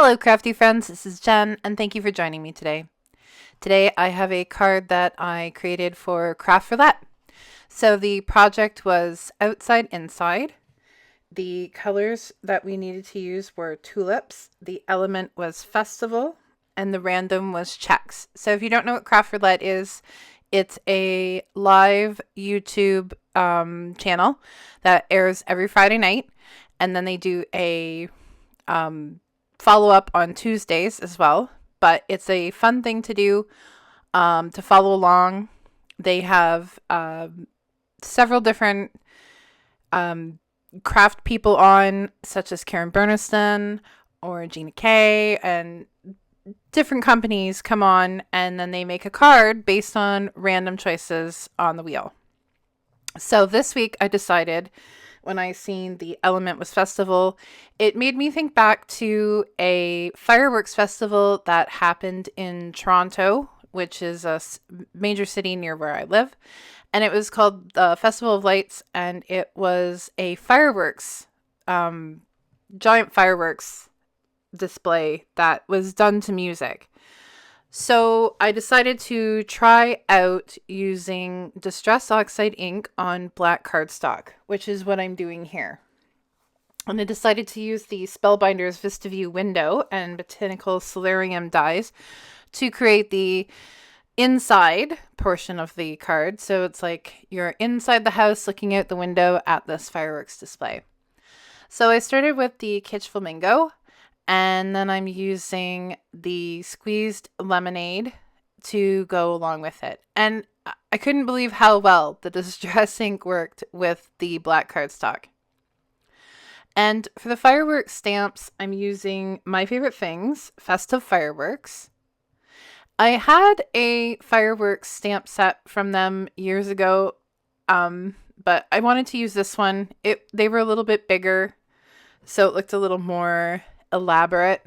Hello, Crafty Friends. This is Jen, and thank you for joining me today. Today, I have a card that I created for Craft Roulette. So the project was outside, inside. The colors that we needed to use were tulips. The element was festival, and the random was checks. So if you don't know what Craft Roulette is, it's a live YouTube channel that airs every Friday night, and then they do a follow up on Tuesdays as well. But it's a fun thing to do to follow along. They have several different craft people on, such as Karen Burniston or Gina K, and different companies come on, and then they make a card based on random choices on the wheel. So this week I decided, when I seen the element was festival, it made me think back to a fireworks festival that happened in Toronto, which is a major city near where I live. And it was called the Festival of Lights, and it was a fireworks, giant fireworks display that was done to music. So I decided to try out using Distress Oxide Ink on black cardstock, which is what I'm doing here. And I decided to use the Spellbinders Vista window and Botanical Solarium dies to create the inside portion of the card. So it's like you're inside the house looking out the window at this fireworks display. So I started with the Kitsch Flamingo, and then I'm using the squeezed lemonade to go along with it. And I couldn't believe how well the Distress ink worked with the black cardstock. And for the fireworks stamps, I'm using My Favorite Things, Festive Fireworks. I had a fireworks stamp set from them years ago, but I wanted to use this one. They were a little bit bigger, so it looked a little more elaborate.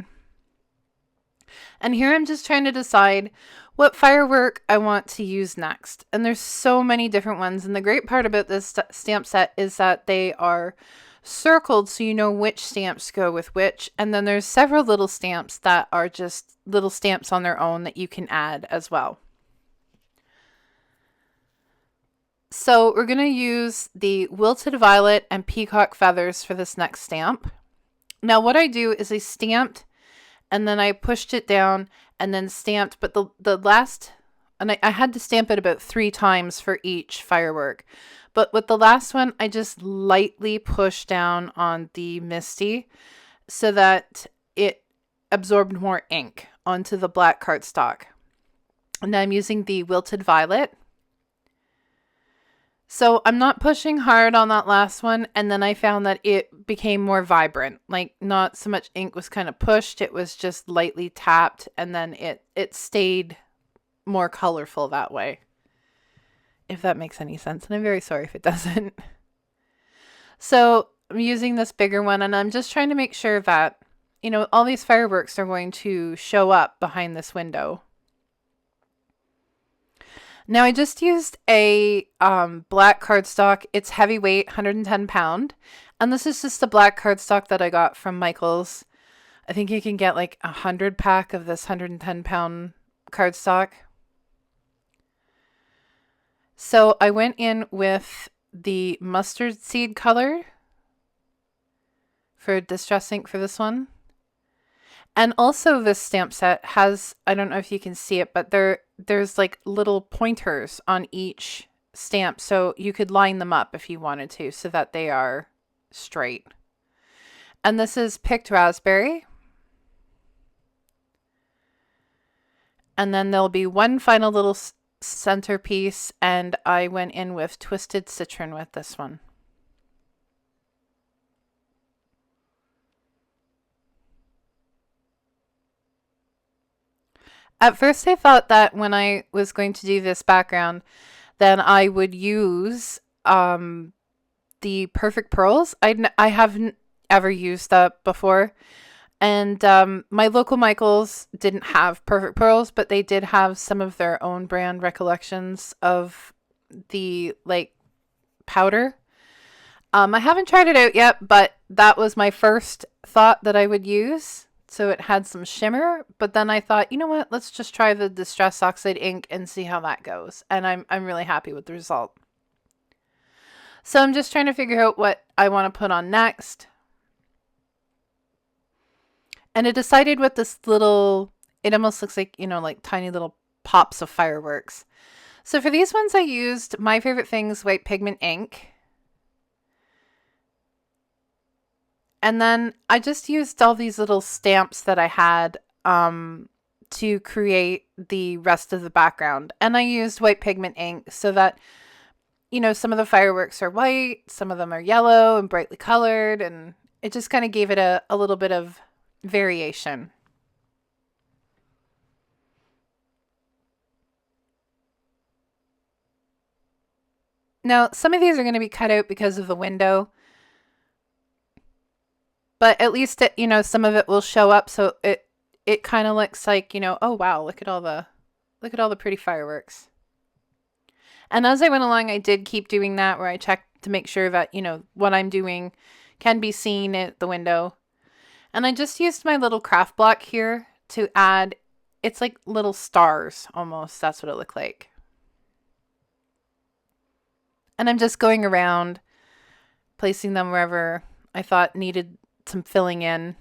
And here I'm just trying to decide what firework I want to use next. And there's so many different ones. And the great part about this stamp set is that they are circled so you know which stamps go with which. And then there's several little stamps that are just little stamps on their own that you can add as well. So we're going to use the Wilted Violet and Peacock Feathers for this next stamp. Now what I do is I stamped, and then I pushed it down and then stamped, but the last, and I had to stamp it about 3 times for each firework. But with the last one, I just lightly pushed down on the Misty so that it absorbed more ink onto the black cardstock. And now I'm using the Wilted Violet. So I'm not pushing hard on that last one, and then I found that it became more vibrant. Like, not so much ink was kind of pushed, it was just lightly tapped, and then it stayed more colorful that way. If that makes any sense, and I'm very sorry if it doesn't. So I'm using this bigger one, and I'm just trying to make sure that, you know, all these fireworks are going to show up behind this window. Now I just used a black cardstock. It's heavyweight, 110 pound. And this is just the black cardstock that I got from Michael's. I think you can get like 100 pack of this 110 pound cardstock. So I went in with the mustard seed color for Distress ink for this one. And also this stamp set has, I don't know if you can see it, but there's like little pointers on each stamp. So you could line them up if you wanted to so that they are straight. And this is Picked Raspberry. And then there'll be one final little centerpiece, and I went in with Twisted Citron with this one. At first I thought that when I was going to do this background, then I would use the Perfect Pearls. I haven't ever used that before. And my local Michael's didn't have Perfect Pearls, but they did have some of their own brand recollections of the like powder. I haven't tried it out yet, but that was my first thought that I would use So it had some shimmer, but then I thought, you know what, let's just try the Distress Oxide ink and see how that goes. And I'm really happy with the result. So I'm just trying to figure out what I want to put on next. And I decided with this little, it almost looks like, you know, like tiny little pops of fireworks. So for these ones I used My Favorite Things white pigment ink. And then I just used all these little stamps that I had to create the rest of the background. And I used white pigment ink so that, you know, some of the fireworks are white, some of them are yellow and brightly colored, and it just kind of gave it a little bit of variation. Now, some of these are going to be cut out because of the window, but at least it, you know, some of it will show up, so it kind of looks like, you know, oh wow, look at all the pretty fireworks. And as I went along, I did keep doing that where I checked to make sure that, you know, what I'm doing can be seen at the window. And I just used my little craft block here to add, it's like little stars almost. That's what it looked like. And I'm just going around, placing them wherever I thought needed some filling in.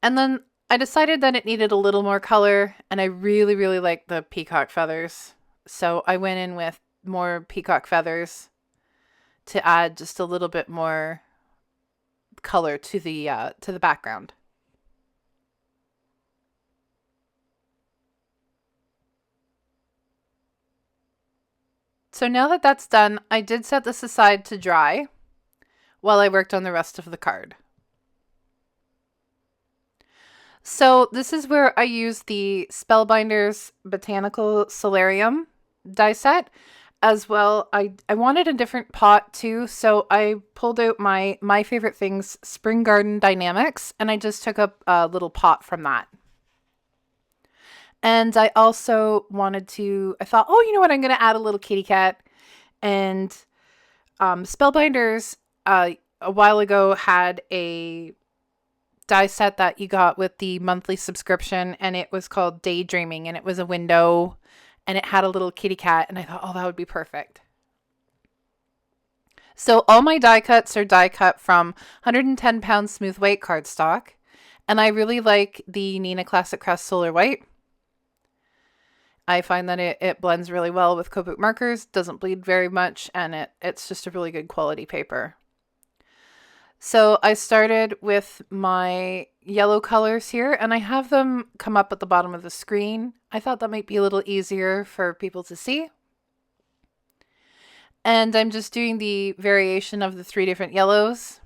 And then I decided that it needed a little more color, and I really, really like the peacock feathers. So I went in with more peacock feathers to add just a little bit more color to the background. So now that that's done, I did set this aside to dry while I worked on the rest of the card. So this is where I use the Spellbinders Botanical Solarium die set. As well, I wanted a different pot too, so I pulled out my Favorite Things Spring Garden Die-namics, and I just took up a little pot from that. And I also wanted to, I thought, oh, you know what, I'm going to add a little kitty cat. And Spellbinders a while ago had a die set that you got with the monthly subscription, and it was called Daydreaming, and it was a window, and it had a little kitty cat, and I thought, oh, that would be perfect. So all my die cuts are die cut from 110 pound smooth white cardstock, and I really like the Neenah Classic Crest Solar White. I find that it blends really well with Copic markers, doesn't bleed very much, and it's just a really good quality paper. So I started with my yellow colors here, and I have them come up at the bottom of the screen. I thought that might be a little easier for people to see. And I'm just doing the variation of the 3 different yellows.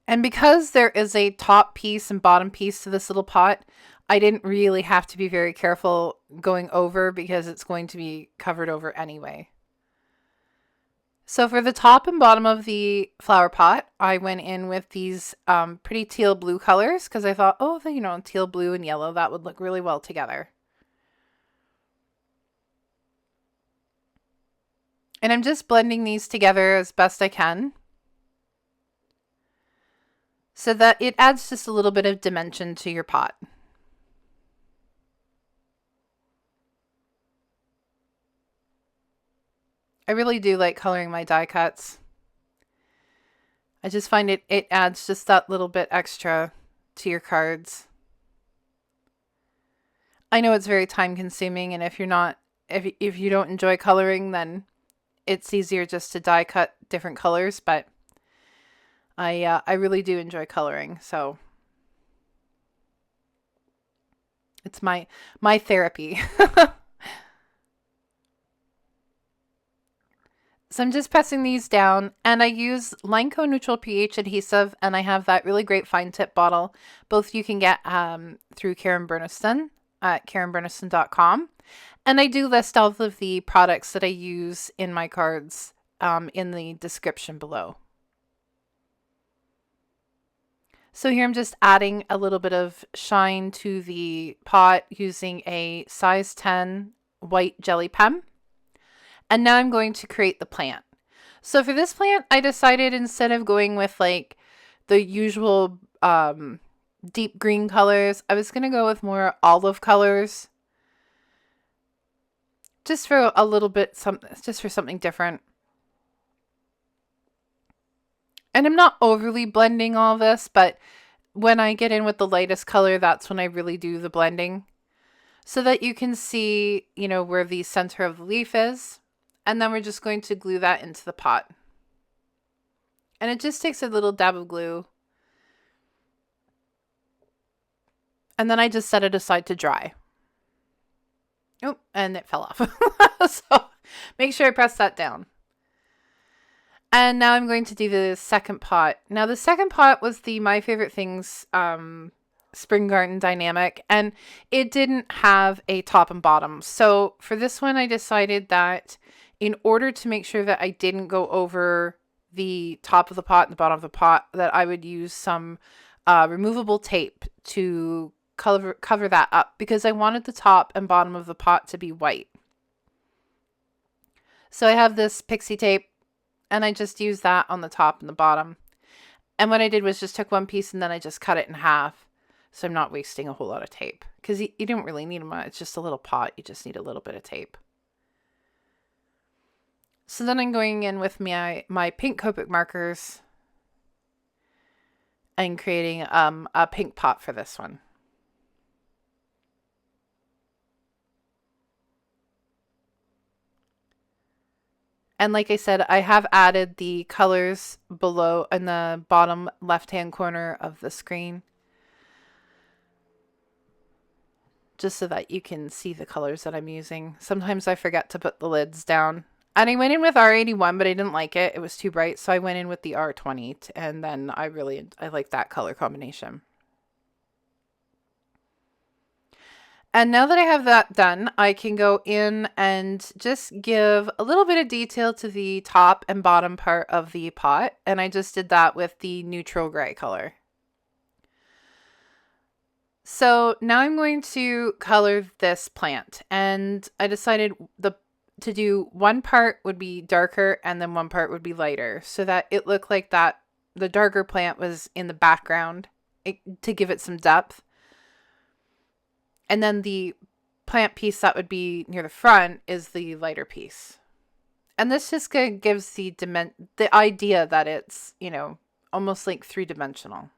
And because there is a top piece and bottom piece to this little pot, I didn't really have to be very careful going over because it's going to be covered over anyway. So for the top and bottom of the flower pot, I went in with these pretty teal blue colors because I thought, oh, you know, teal blue and yellow, that would look really well together. And I'm just blending these together as best I can so that it adds just a little bit of dimension to your pot. I really do like coloring my die cuts. I just find it adds just that little bit extra to your cards. I know it's very time consuming, and if you don't enjoy coloring, then it's easier just to die cut different colors, but I really do enjoy coloring, so it's my therapy. So I'm just pressing these down, and I use Lineco Neutral pH adhesive, and I have that really great fine tip bottle. Both you can get through Karen Burniston at karenburniston.com. And I do list all of the products that I use in my cards in the description below. So here I'm just adding a little bit of shine to the pot using a size 10 white jelly pen. And now I'm going to create the plant. So for this plant, I decided instead of going with like the usual deep green colors, I was going to go with more olive colors. Just for a little bit, just for something different. And I'm not overly blending all this, but when I get in with the lightest color, that's when I really do the blending. So that you can see, you know, where the center of the leaf is. And then we're just going to glue that into the pot. And it just takes a little dab of glue. And then I just set it aside to dry. Oh, and it fell off. So make sure I press that down. And now I'm going to do the second pot. Now the second pot was the My Favorite Things Spring Garden Dynamic, and it didn't have a top and bottom. So for this one, I decided that in order to make sure that I didn't go over the top of the pot and the bottom of the pot, that I would use some removable tape to cover that up, because I wanted the top and bottom of the pot to be white. So I have this pixie tape, and I just used that on the top and the bottom. And what I did was just took one piece and then I just cut it in half. So I'm not wasting a whole lot of tape, because you don't really need much. It's just a little pot. You just need a little bit of tape. So then I'm going in with my pink Copic markers and creating a pink pot for this one. And like I said, I have added the colors below in the bottom left-hand corner of the screen, just so that you can see the colors that I'm using. Sometimes I forget to put the lids down. And I went in with R81, but I didn't like it. It was too bright, so I went in with the R20, and then I like that color combination. And now that I have that done, I can go in and just give a little bit of detail to the top and bottom part of the pot. And I just did that with the neutral gray color. So now I'm going to color this plant. And I decided to do one part would be darker and then one part would be lighter, so that it looked like that the darker plant was in the background to give it some depth. And then the plant piece that would be near the front is the lighter piece. And this just gives the idea that it's, you know, almost like three-dimensional.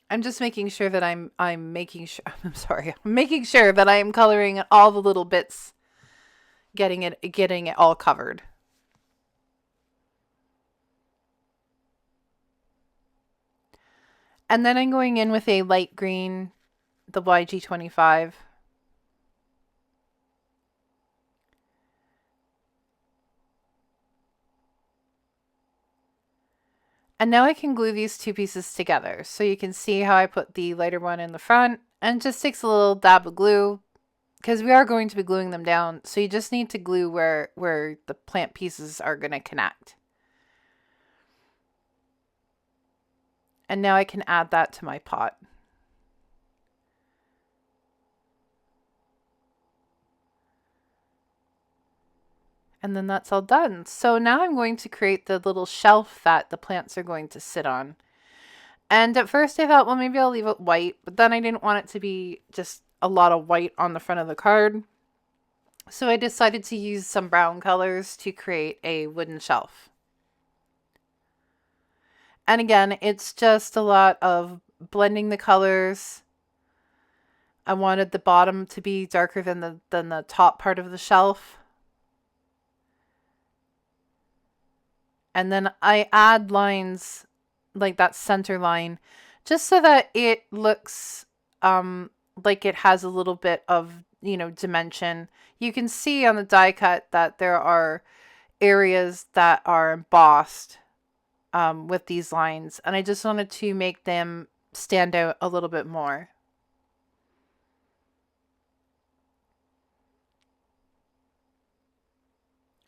I'm just making sure that I'm making sure that I am coloring all the little bits, getting it all covered. And then I'm going in with a light green, the YG25. And now I can glue these two pieces together. So you can see how I put the lighter one in the front, and it just takes a little dab of glue, because we are going to be gluing them down. So you just need to glue where the plant pieces are going to connect. And now I can add that to my pot. And then that's all done. So now I'm going to create the little shelf that the plants are going to sit on. And at first I thought, well, maybe I'll leave it white, but then I didn't want it to be just a lot of white on the front of the card. So I decided to use some brown colors to create a wooden shelf. And again, it's just a lot of blending the colors. I wanted the bottom to be darker than the top part of the shelf. And then I add lines like that center line, just so that it looks like it has a little bit of, you know, dimension. You can see on the die cut that there are areas that are embossed with these lines, and I just wanted to make them stand out a little bit more.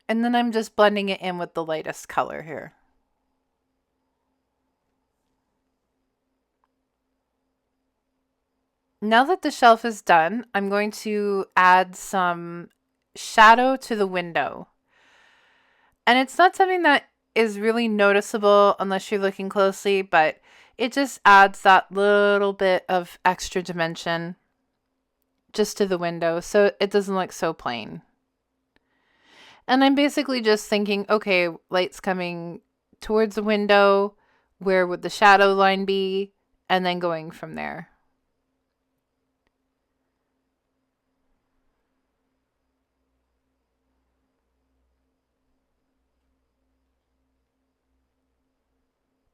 And then I'm just blending it in with the lightest color here. Now that the shelf is done, I'm going to add some shadow to the window. And it's not something that is really noticeable unless you're looking closely, but it just adds that little bit of extra dimension just to the window so it doesn't look so plain. And I'm basically just thinking, okay, light's coming towards the window, where would the shadow line be? And then going from there.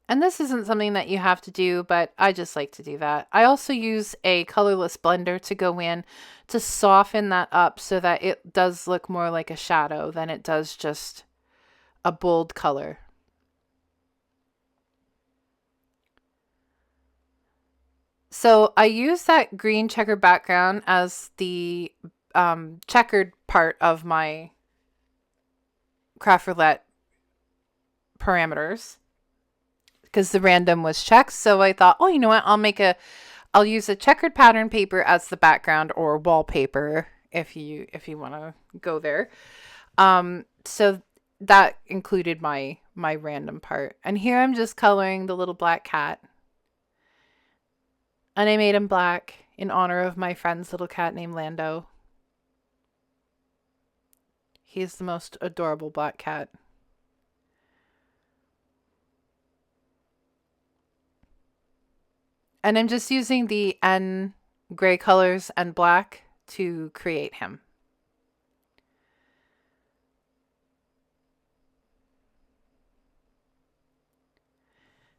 And this isn't something that you have to do, but I just like to do that. I also use a colorless blender to go in to soften that up so that it does look more like a shadow than it does just a bold color. So I use that green checker background as the checkered part of my Craft Roulette parameters, because the random was checked. So I thought, oh, you know what? I'll use a checkered pattern paper as the background, or wallpaper if you want to go there. So that included my random part. And here I'm just coloring the little black cat. And I made him black in honor of my friend's little cat named Lando. He's the most adorable black cat. And I'm just using the N gray colors and black to create him.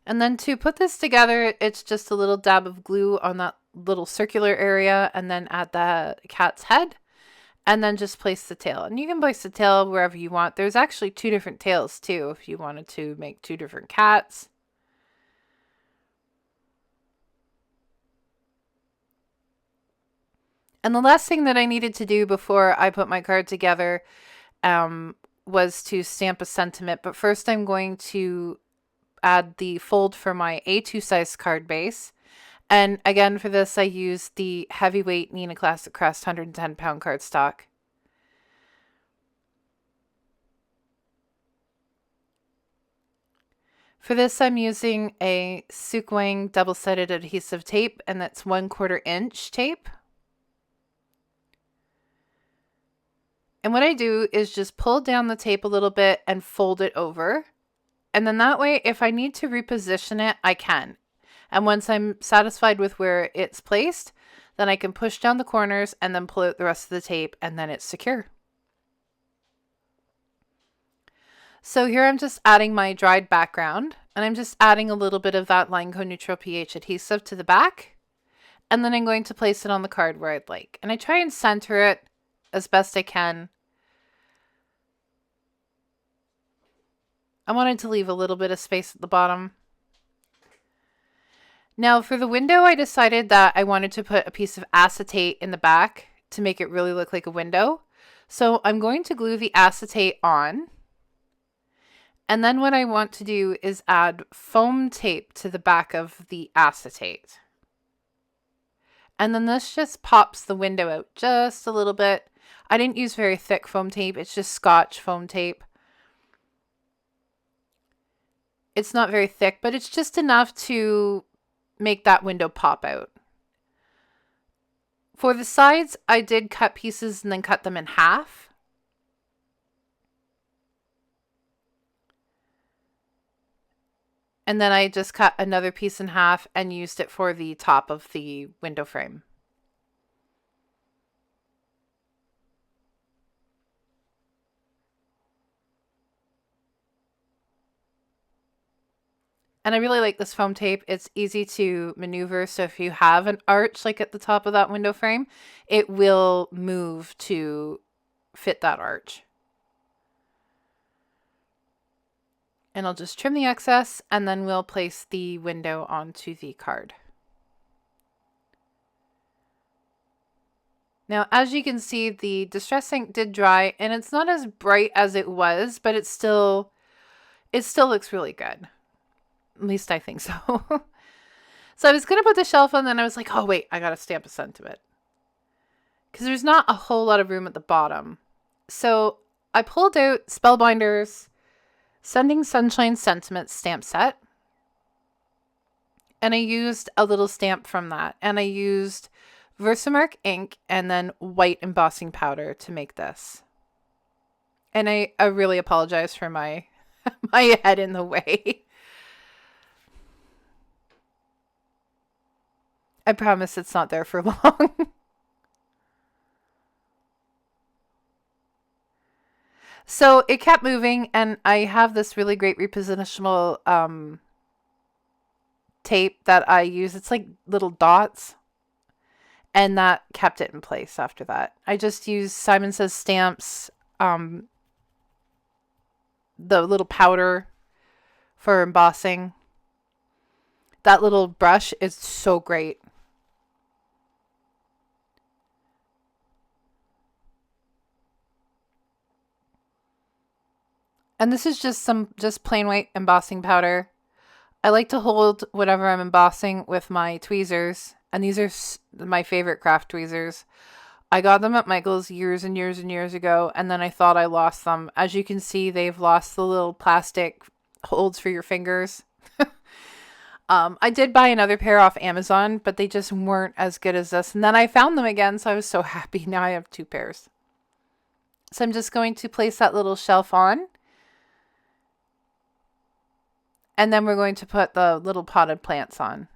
And then to put this together, it's just a little dab of glue on that little circular area, and then add the cat's head, and then just place the tail. And you can place the tail wherever you want. There's actually 2 different tails too, if you wanted to make 2 different cats. And the last thing that I needed to do before I put my card together was to stamp a sentiment. But first I'm going to add the fold for my A2 size card base. And again, for this, I used the heavyweight Nina Classic Crest 110 pound cardstock. For this, I'm using a Sukwang double-sided adhesive tape, and that's 1/4 inch tape. And what I do is just pull down the tape a little bit and fold it over. And then that way, if I need to reposition it, I can. And once I'm satisfied with where it's placed, then I can push down the corners and then pull out the rest of the tape, and then it's secure. So here I'm just adding my dried background, and I'm just adding a little bit of that Lineco Neutral pH adhesive to the back. And then I'm going to place it on the card where I'd like. And I try and center it as best I can. I wanted to leave a little bit of space at the bottom. Now for the window, I decided that I wanted to put a piece of acetate in the back to make it really look like a window. So I'm going to glue the acetate on. And then what I want to do is add foam tape to the back of the acetate. And then this just pops the window out just a little bit. I didn't use very thick foam tape. It's just Scotch foam tape. It's not very thick, but it's just enough to make that window pop out. For the sides, I did cut pieces and then cut them in half. And then I just cut another piece in half and used it for the top of the window frame. And I really like this foam tape. It's easy to maneuver. So if you have an arch like at the top of that window frame, it will move to fit that arch. And I'll just trim the excess, and then we'll place the window onto the card. Now, as you can see, the Distress ink did dry, and it's not as bright as it was, but it still looks really good. At least I think so. So I was going to put the shelf on, then I was like, oh, wait, I got to stamp a sentiment. Because there's not a whole lot of room at the bottom. So I pulled out Spellbinders Sending Sunshine Sentiment stamp set. And I used a little stamp from that. And I used Versamark ink and then white embossing powder to make this. And I really apologize for my my head in the way. I promise it's not there for long. So it kept moving, and I have this really great repositionable tape that I use. It's like little dots. And that kept it in place after that. I just used Simon Says Stamps, the little powder for embossing. That little brush is so great. And this is just plain white embossing powder. I like to hold whatever I'm embossing with my tweezers. And these are my favorite craft tweezers. I got them at Michael's years and years and years ago. And then I thought I lost them. As you can see, they've lost the little plastic holds for your fingers. I did buy another pair off Amazon, but they just weren't as good as this. And then I found them again, so I was so happy. Now I have 2 pairs. So I'm just going to place that little shelf on. And then we're going to put the little potted plants on.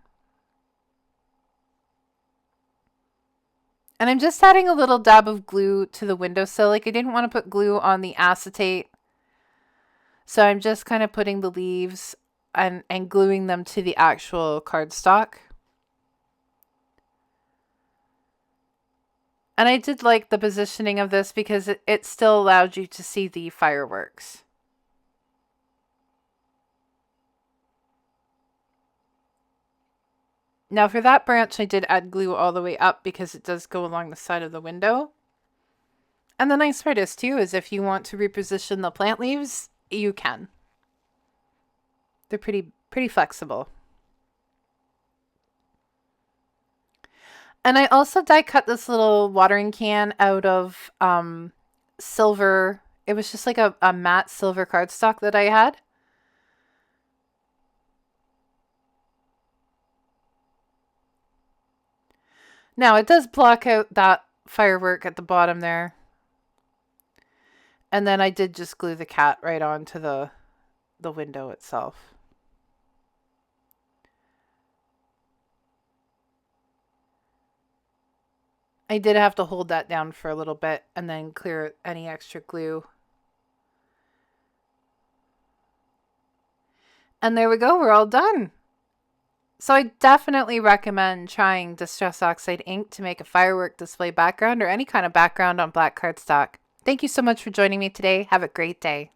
And I'm just adding a little dab of glue to the windowsill. Like, I didn't want to put glue on the acetate. So I'm just kind of putting the leaves and gluing them to the actual cardstock. And I did like the positioning of this because it still allowed you to see the fireworks. Now for that branch, I did add glue all the way up because it does go along the side of the window. And the nice part is too, is if you want to reposition the plant leaves, you can. They're pretty flexible. And I also die cut this little watering can out of silver. It was just like a matte silver cardstock that I had. Now it does block out that firework at the bottom there. And then I did just glue the cat right onto the window itself. I did have to hold that down for a little bit and then clear any extra glue. And there we go, we're all done. So I definitely recommend trying Distress Oxide Ink to make a firework display background or any kind of background on black cardstock. Thank you so much for joining me today. Have a great day.